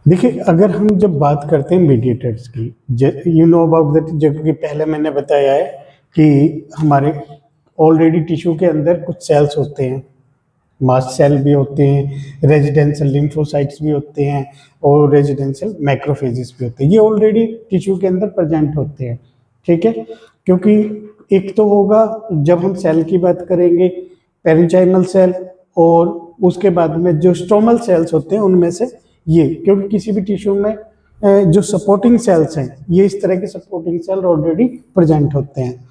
देखिए, अगर हम जब बात करते हैं मीडिएटर्स की, यू नो अबाउट दैट, जो कि पहले मैंने बताया है कि हमारे ऑलरेडी टिश्यू के अंदर कुछ सेल्स होते हैं, मास्ट सेल भी होते हैं, रेजिडेंशियल लिम्फोसाइट्स भी होते हैं और रेजिडेंशियल मैक्रोफेजेस भी होते हैं। ये ऑलरेडी टिश्यू के अंदर प्रेजेंट होते हैं, ठीक है। क्योंकि एक तो होगा, जब हम सेल की बात करेंगे, पेरेंचाइमल सेल, और उसके बाद में जो स्ट्रोमल सेल्स होते हैं उनमें से ये, क्योंकि किसी भी टिश्यू में जो सपोर्टिंग सेल्स हैं, ये इस तरह के सपोर्टिंग सेल ऑलरेडी प्रेजेंट होते हैं।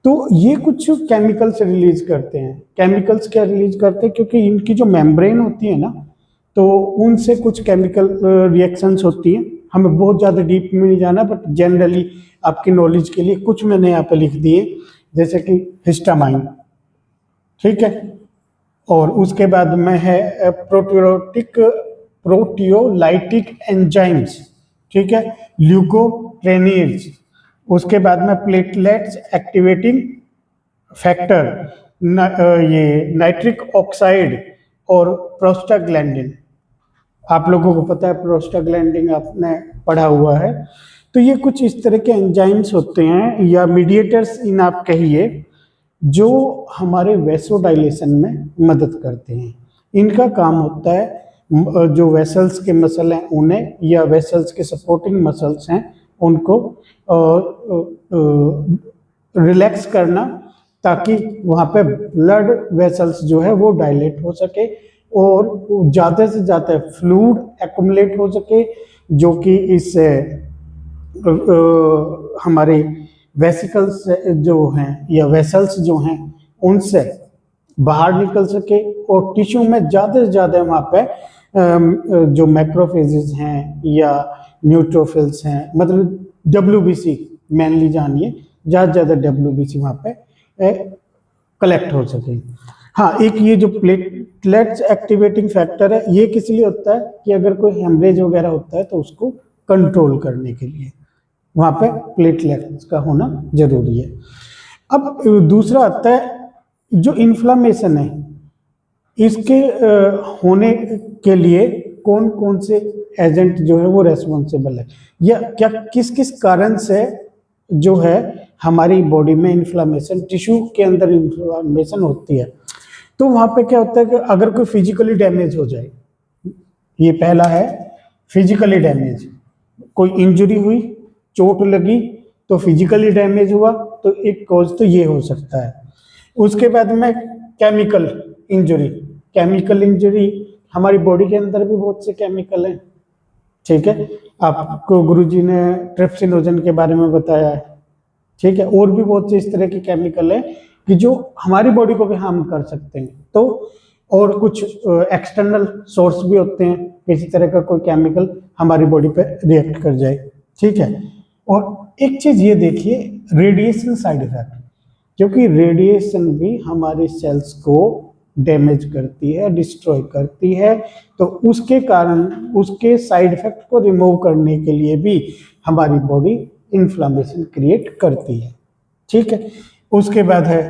तो ये कुछ केमिकल्स रिलीज करते हैं। केमिकल्स क्या रिलीज करते हैं? क्योंकि इनकी जो मेम्ब्रेन होती है ना, तो उनसे कुछ केमिकल रिएक्शंस होती हैं। हमें बहुत ज़्यादा डीप में नहीं जाना, बट जनरली आपकी नॉलेज के लिए कुछ मैंने यहाँ पे लिख दिए, जैसे कि हिस्टामाइन, ठीक है। और उसके बाद में है प्रोटियोलाइटिक एंजाइम्स, ठीक है, ल्यूकोट्रेनियर्स। उसके बाद में प्लेटलेट्स एक्टिवेटिंग फैक्टर, ये नाइट्रिक ऑक्साइड और प्रोस्टाग्लैंडिन। आप लोगों को पता है प्रोस्टाग्लैंडिन, आपने पढ़ा हुआ है। तो ये कुछ इस तरह के एंजाइम्स होते हैं या मीडिएटर्स इन आप कहिए, जो हमारे वेसोडाइलेशन में मदद करते हैं। इनका काम होता है जो वेसल्स के मसल हैं उन्हें, या वेसल्स के सपोर्टिंग मसल्स हैं उनको रिलैक्स करना, ताकि वहाँ पे ब्लड वेसल्स जो है वो डायलेट हो सके और ज़्यादा से ज़्यादा फ्लूइड एक्युमुलेट हो सके, जो कि इस हमारे वेसिकल्स जो हैं या वेसल्स जो हैं उनसे बाहर निकल सके, और टिश्यू में ज़्यादा से ज़्यादा वहाँ पे जो मैक्रोफेजेस हैं या न्यूट्रोफिल्स हैं, मतलब WBC मेनली जानिए, ज़्यादा से ज़्यादा WBC वहाँ पे कलेक्ट हो सके। हाँ, एक ये जो प्लेटलेट्स एक्टिवेटिंग फैक्टर है, ये किस लिए होता है कि अगर कोई हेमरेज वगैरह होता है तो उसको कंट्रोल करने के लिए वहाँ पे प्लेटलेट्स का होना जरूरी है। अब दूसरा आता है जो इन्फ्लामेशन है, इसके होने के लिए कौन कौन से एजेंट जो है वो रेस्पॉन्सिबल है, या क्या किस किस कारण से जो है हमारी बॉडी में इन्फ्लामेशन, टिश्यू के अंदर इन्फ्लामेशन होती है। तो वहाँ पे क्या होता है कि अगर कोई फिजिकली डैमेज हो जाए, ये पहला है फिजिकली डैमेज, कोई इंजरी हुई, चोट लगी तो फिजिकली डैमेज हुआ, तो एक कॉज तो ये हो सकता है। उसके बाद में केमिकल इंजरी, केमिकल इंजरी, हमारी बॉडी के अंदर भी बहुत से केमिकल हैं, ठीक है। आपको गुरुजी ने ट्रिप्सिनोजन के बारे में बताया है, ठीक है। और भी बहुत से इस तरह के केमिकल हैं कि जो हमारी बॉडी को भी हार्म कर सकते हैं। तो और कुछ एक्सटर्नल सोर्स भी होते हैं, किसी तरह का कोई केमिकल हमारी बॉडी पे रिएक्ट कर जाए, ठीक है। और एक चीज ये देखिए, रेडिएशन साइड इफेक्ट, क्योंकि रेडिएशन भी हमारे सेल्स को डैमेज करती है, डिस्ट्रॉय करती है, तो उसके कारण उसके साइड इफेक्ट को रिमूव करने के लिए भी हमारी बॉडी इन्फ्लामेशन क्रिएट करती है, ठीक है। उसके बाद है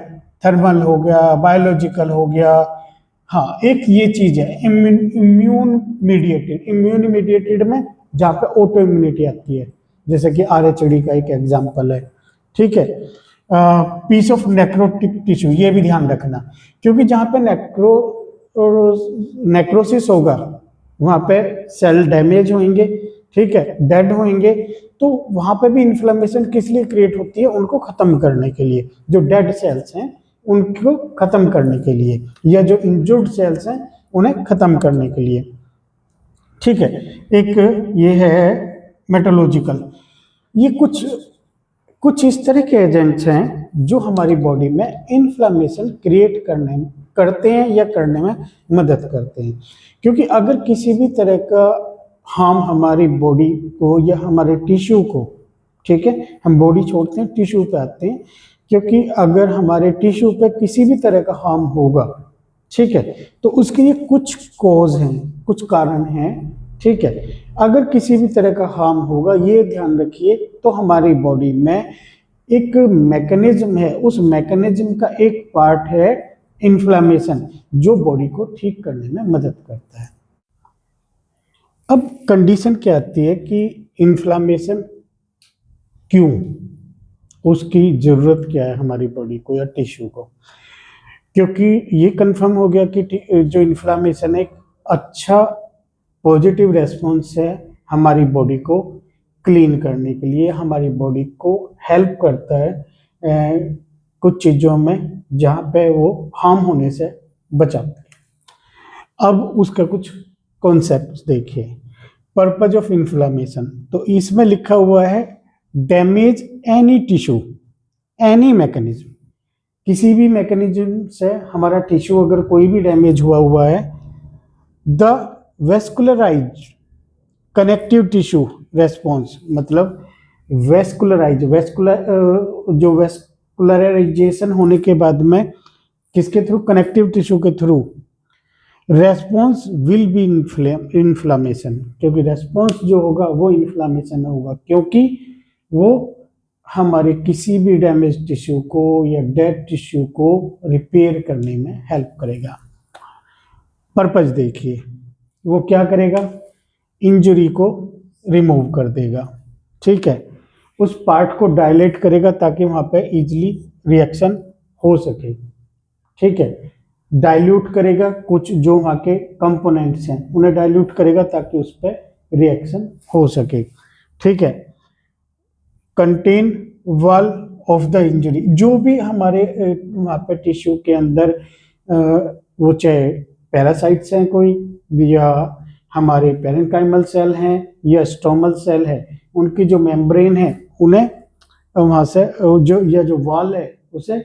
थर्मल हो गया, बायोलॉजिकल हो गया। हाँ, एक ये चीज है इम्यून मीडिएटेड में, जहाँ पे ऑटो इम्यूनिटी आती है, जैसे कि RHD का एक एग्जाम्पल है, ठीक है। पीस ऑफ नेक्रोटिक टिश्यू, ये भी ध्यान रखना, क्योंकि जहाँ पे नेक्रोसिस होगा वहाँ पे सेल डैमेज होंगे, ठीक है, डेड होंगे, तो वहाँ पे भी इन्फ्लेमेशन किस लिए क्रिएट होती है? उनको खत्म करने के लिए, जो डेड सेल्स हैं उनको खत्म करने के लिए, या जो इंजर्ड सेल्स हैं उन्हें खत्म करने के लिए, ठीक है। एक ये है मेटोलॉजिकल, ये कुछ इस तरह के एजेंट्स हैं जो हमारी बॉडी में इन्फ्लामेशन क्रिएट करते हैं या करने में मदद करते हैं। क्योंकि अगर किसी भी तरह का हार्म हमारी बॉडी को या हमारे टिश्यू को, ठीक है, हम बॉडी छोड़ते हैं टिश्यू पे आते हैं, क्योंकि अगर हमारे टिश्यू पे किसी भी तरह का हार्म होगा, ठीक है, तो उसके लिए कुछ कॉज हैं, कुछ कारण हैं, ठीक है। अगर किसी भी तरह का हार्म होगा, ये ध्यान रखिए, तो हमारी बॉडी में एक मैकेनिज्म है, उस मैकेनिज्म का एक पार्ट है इन्फ्लामेशन, जो बॉडी को ठीक करने में मदद करता है। अब कंडीशन क्या आती है कि इन्फ्लामेशन क्यों, उसकी ज़रूरत क्या है हमारी बॉडी को या टिश्यू को। क्योंकि ये कंफर्म हो गया कि जो इन्फ्लामेशन है एक अच्छा पॉजिटिव रेस्पॉन्स है हमारी बॉडी को क्लीन करने के लिए, हमारी बॉडी को हेल्प करता है कुछ चीज़ों में जहाँ पे वो हार्म होने से बचाता है। अब उसका कुछ कॉन्सेप्ट देखिए। पर्पज ऑफ इन्फ्लामेशन, तो इसमें लिखा हुआ है damage any tissue any mechanism, किसी भी मैकेनिज्म से हमारा टिश्यू अगर कोई भी डैमेज हुआ है, the vascularise connective tissue response, मतलब जो वेस्कुलराइजेशन होने के बाद में किसके थ्रू, कनेक्टिव टिश्यू के through response will be inflammation, क्योंकि रेस्पॉन्स जो होगा वो इन्फ्लामेशन होगा, क्योंकि वो हमारे किसी भी डैमेज टिश्यू को या डेड टिश्यू को रिपेयर करने में हेल्प करेगा। पर्पज देखिए, वो क्या करेगा, इंजरी को रिमूव कर देगा, ठीक है, उस पार्ट को डायलेट करेगा ताकि वहाँ पे इजीली रिएक्शन हो सके, ठीक है, डाइल्यूट करेगा, कुछ जो वहाँ के कंपोनेंट्स हैं उन्हें डाइल्यूट करेगा ताकि उस पर रिएक्शन हो सके, ठीक है। Contain wall of the injury, जो भी हमारे वहाँ पे टिश्यू के अंदर वो चाहे पैरासाइट्स हैं कोई, या हमारे पेरेन्काइमल सेल हैं या स्ट्रोमल सेल है, उनकी जो मेम्ब्रेन है उन्हें वहाँ से जो वॉल है उसे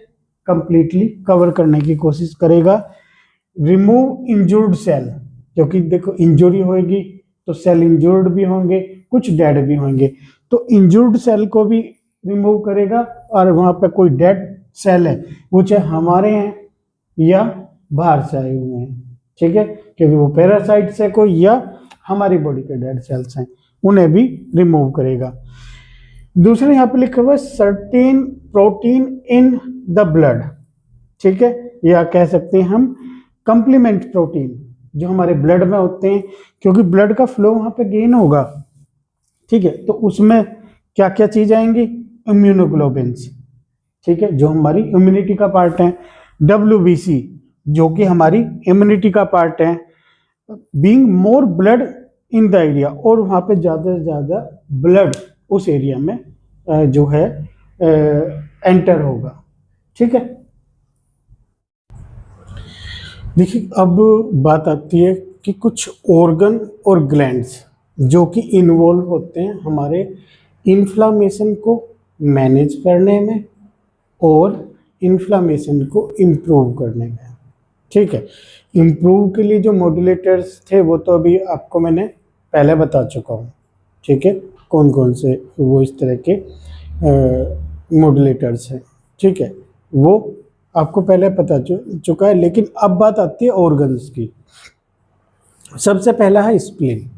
कंप्लीटली कवर करने की कोशिश करेगा। रिमूव इंजर्ड सेल, क्योंकि देखो इंजरी होगी तो सेल इंजर्ड भी होंगे, कुछ डेड भी होंगे, तो इंजर्ड सेल को भी रिमूव करेगा, और वहाँ पे कोई डेड सेल है वो चाहे हमारे हैं या बाहर से आए हुए हैं, ठीक है, क्योंकि वो पैरासाइट्स है कोई या हमारी बॉडी के डेड सेल्स हैं, उन्हें भी रिमूव करेगा। दूसरे यहाँ पे लिखा हुआ है certain protein in the blood, ठीक है, या कह सकते हैं हम कंप्लीमेंट प्रोटीन जो हमारे ब्लड में होते हैं, क्योंकि ब्लड का फ्लो वहाँ पे गेन होगा, ठीक है, तो उसमें क्या क्या चीज आएंगी, इम्यूनोग्लोबिन्स, ठीक है, जो हमारी इम्यूनिटी का पार्ट है, WBC जो कि हमारी इम्यूनिटी का पार्ट है, being more blood in the area, और वहाँ पे ज़्यादा से ज़्यादा ब्लड उस एरिया में जो है एंटर होगा, ठीक है। देखिए अब बात आती है कि कुछ ऑर्गन और ग्लैंड्स जो कि इन्वॉल्व होते हैं हमारे इन्फ्लामेशन को मैनेज करने में और इन्फ्लामेशन को इम्प्रूव करने में, ठीक है। इम्प्रूव के लिए जो मॉड्यूलेटर्स थे वो तो अभी आपको मैंने पहले बता चुका हूँ, ठीक है, कौन कौन से वो इस तरह के मॉड्यूलेटर्स हैं, ठीक है, वो आपको पहले पता चुका है। लेकिन अब बात आती है ऑर्गन्स की। सबसे पहला है स्प्लीन।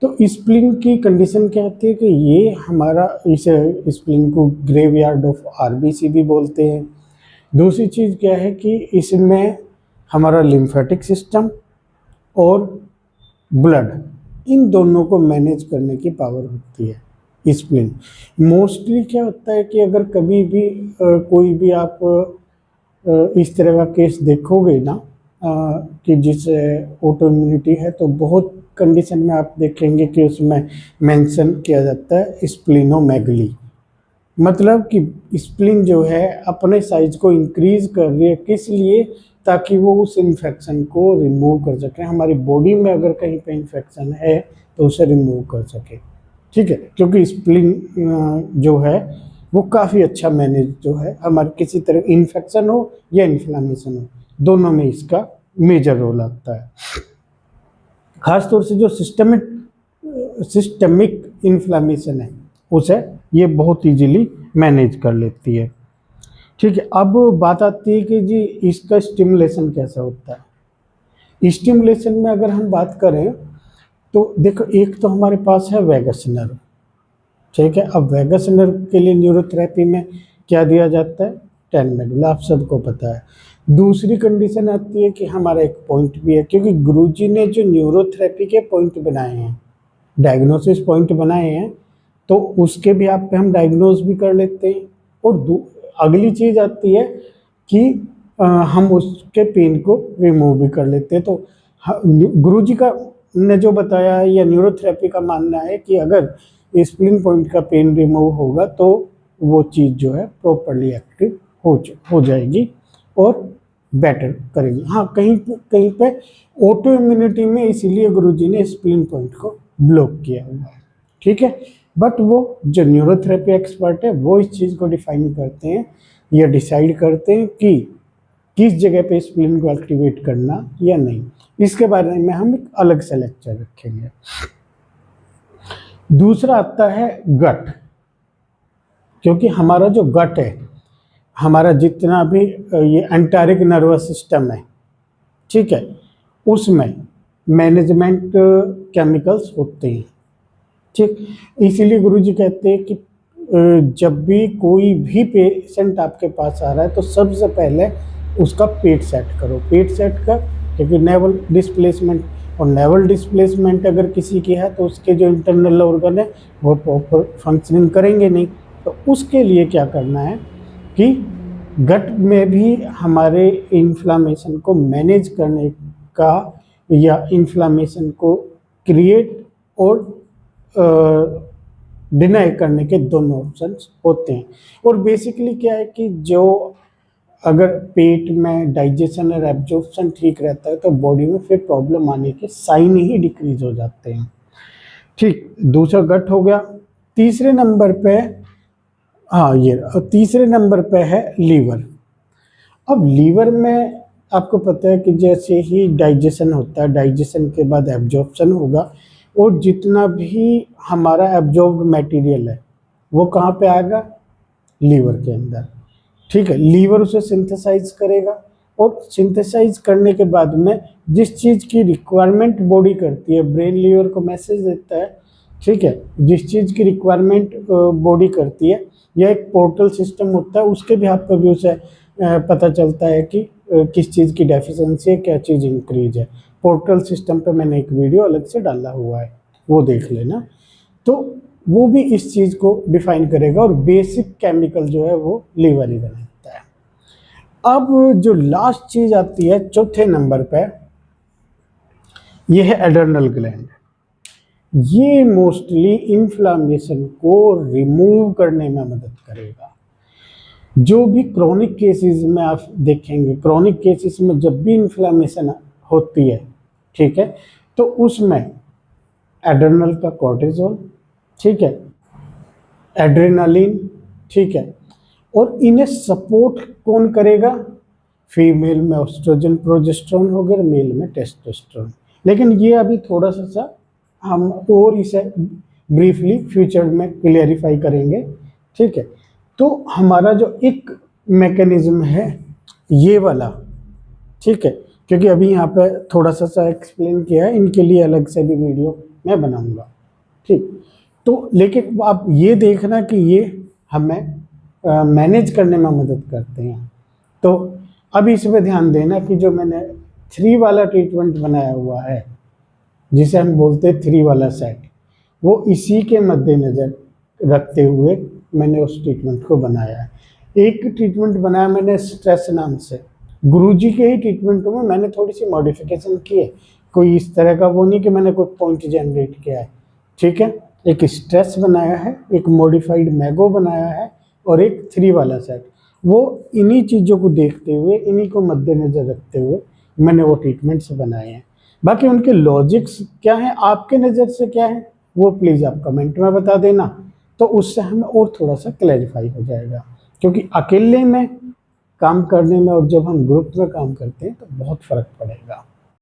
तो स्प्लीन की कंडीशन क्या आती है कि ये हमारा, इस स्प्लीन को ग्रेवयार्ड ऑफ RBC भी बोलते हैं। दूसरी चीज़ क्या है कि इसमें हमारा लिम्फेटिक सिस्टम और ब्लड, इन दोनों को मैनेज करने की पावर होती है स्प्लीन। मोस्टली क्या होता है कि अगर कभी भी कोई भी आप इस तरह का केस देखोगे ना कि जिस ऑटो इम्यूनिटी है, तो बहुत कंडीशन में आप देखेंगे कि उसमें मेंशन किया जाता है स्प्लीनोमेगली, मतलब कि स्प्लीन जो है अपने साइज को इंक्रीज कर रही है, किस लिए, ताकि वो उस इन्फेक्शन को रिमूव कर सके। हमारी बॉडी में अगर कहीं पे इन्फेक्शन है तो उसे रिमूव कर सके, ठीक है, क्योंकि स्प्लीन जो है वो काफ़ी अच्छा मैनेज जो है, हमारे किसी तरह इन्फेक्शन हो या इन्फ्लामेशन हो, दोनों में इसका मेजर रोल आता है। खासतौर से जो सिस्टमिक इन्फ्लामेशन है उसे ये बहुत इजीली मैनेज कर लेती है, ठीक है। अब बात आती है कि जी इसका स्टिमुलेशन कैसा होता है। स्टिमुलेशन में अगर हम बात करें तो देखो, एक तो हमारे पास है वैगस नर्व, ठीक है। अब वैगस नर्व के लिए न्यूरोथेरेपी में क्या दिया जाता है, 10 मेडुला, आप सबको पता है। दूसरी कंडीशन आती है कि हमारा एक पॉइंट भी है, क्योंकि गुरुजी ने जो न्यूरोथेरेपी के पॉइंट बनाए हैं, डायग्नोसिस पॉइंट बनाए हैं, तो उसके भी आप पे हम डायग्नोज भी कर लेते हैं। और अगली चीज़ आती है कि हम उसके पेन को रिमूव भी कर लेते हैं। तो गुरुजी का ने जो बताया है या न्यूरोथेरेपी का मानना है कि अगर स्प्लिन पॉइंट का पेन रिमूव होगा तो वो चीज़ जो है प्रॉपरली एक्टिव हो जाएगी और बेटर करेगी। हाँ, कहीं कहीं पे ऑटो इम्यूनिटी में इसीलिए गुरुजी ने स्प्लिन पॉइंट को ब्लॉक किया हुआ है, ठीक है। बट वो जो न्यूरोथेरेपी एक्सपर्ट है वो इस चीज़ को डिफाइन करते हैं या डिसाइड करते हैं कि किस जगह पे स्प्लिन को एक्टिवेट करना या नहीं। इसके बारे में हम एक अलग से लेक्चर रखेंगे। दूसरा आता है गट, क्योंकि हमारा जो गट है, हमारा जितना भी ये एंटारिक नर्वस सिस्टम है, ठीक है, उसमें मैनेजमेंट केमिकल्स होते हैं, ठीक। इसीलिए गुरुजी कहते हैं कि जब भी कोई भी पेशेंट आपके पास आ रहा है तो सबसे पहले उसका पेट सेट करो। पेट सेट कर, क्योंकि नेवल डिस्प्लेसमेंट, और नेवल डिस्प्लेसमेंट अगर किसी की है तो उसके जो इंटरनल ऑर्गन है वो प्रॉपर फंक्शनिंग करेंगे नहीं। तो उसके लिए क्या करना है कि गट में भी हमारे इन्फ्लामेशन को मैनेज करने का या इन्फ्लामेशन को क्रिएट और डिनाई करने के दोनों ऑप्शंस होते हैं। और बेसिकली क्या है कि जो अगर पेट में डाइजेशन और एब्जॉर्प्शन ठीक रहता है तो बॉडी में फिर प्रॉब्लम आने के साइन ही डिक्रीज हो जाते हैं, ठीक। दूसरा गट हो गया। तीसरे नंबर पे, हाँ ये तीसरे नंबर पे है लीवर। अब लीवर में आपको पता है कि जैसे ही डाइजेशन होता है, डाइजेशन के बाद एब्जॉर्प्शन होगा, और जितना भी हमारा एब्जॉर्ब्ड मटेरियल है वो कहाँ पे आएगा, लीवर के अंदर, ठीक है। लीवर उसे सिंथेसाइज करेगा, और सिंथेसाइज करने के बाद में जिस चीज़ की रिक्वायरमेंट बॉडी करती है, ब्रेन लीवर को मैसेज देता है, ठीक है। जिस चीज़ की रिक्वायरमेंट बॉडी करती है, यह एक पोर्टल सिस्टम होता है, उसके भी हाथ पर भी उसे पता चलता है कि किस चीज़ की डेफिशिएंसी है, क्या चीज़ इंक्रीज है। पोर्टल सिस्टम पे मैंने एक वीडियो अलग से डाला हुआ है, वो देख लेना। तो वो भी इस चीज़ को डिफाइन करेगा, और बेसिक केमिकल जो है वो लीवर ही बनाता है। अब जो लास्ट चीज़ आती है चौथे नंबर पे, ये है एड्रेनल ग्लैंड। ये मोस्टली इन्फ्लामेशन को रिमूव करने में मदद करेगा। जो भी क्रोनिक केसेस में आप देखेंगे, क्रोनिक केसेस में जब भी इन्फ्लामेशन होती है, ठीक है, तो उसमें एड्रेनल का कोर्टिसोल, ठीक है, एड्रेनालिन, ठीक है, और इन्हें सपोर्ट कौन करेगा, फीमेल में एस्ट्रोजन प्रोजेस्टेरोन हो गया, मेल में टेस्टोस्टेरोन। लेकिन ये अभी थोड़ा सा हम और इसे ब्रीफली फ्यूचर में क्लियरिफाई करेंगे, ठीक है। तो हमारा जो एक मैकेनिज्म है ये वाला, ठीक है, क्योंकि अभी यहाँ पे थोड़ा सा एक्सप्लेन किया है, इनके लिए अलग से भी वीडियो मैं बनाऊंगा, ठीक। तो लेकिन आप ये देखना कि ये हमें मैनेज करने में मदद करते हैं। तो अब इस पे ध्यान देना कि जो मैंने 3 वाला ट्रीटमेंट बनाया हुआ है, जिसे हम बोलते हैं 3 वाला सेट, वो इसी के मद्देनज़र रखते हुए मैंने उस ट्रीटमेंट को बनाया है। एक ट्रीटमेंट बनाया मैंने स्ट्रेस नाम से, गुरुजी के ही ट्रीटमेंट में मैंने थोड़ी सी मॉडिफिकेशन की है, कोई इस तरह का वो नहीं कि मैंने कोई पॉइंट जनरेट किया है, ठीक है। एक स्ट्रेस बनाया है, एक मॉडिफाइड मैगो बनाया है, और एक 3 वाला सेट। वो इन्हीं चीज़ों को देखते हुए, इन्हीं को मद्देनज़र रखते हुए मैंने वो ट्रीटमेंट्स बनाए हैं। बाकी उनके लॉजिक्स क्या हैं, आपके नज़र से क्या है, वो प्लीज़ आप कमेंट में बता देना, तो उससे हमें और थोड़ा सा क्लैरिफाई हो जाएगा। क्योंकि अकेले में काम करने में और जब हम ग्रुप में काम करते हैं तो बहुत फ़र्क पड़ेगा।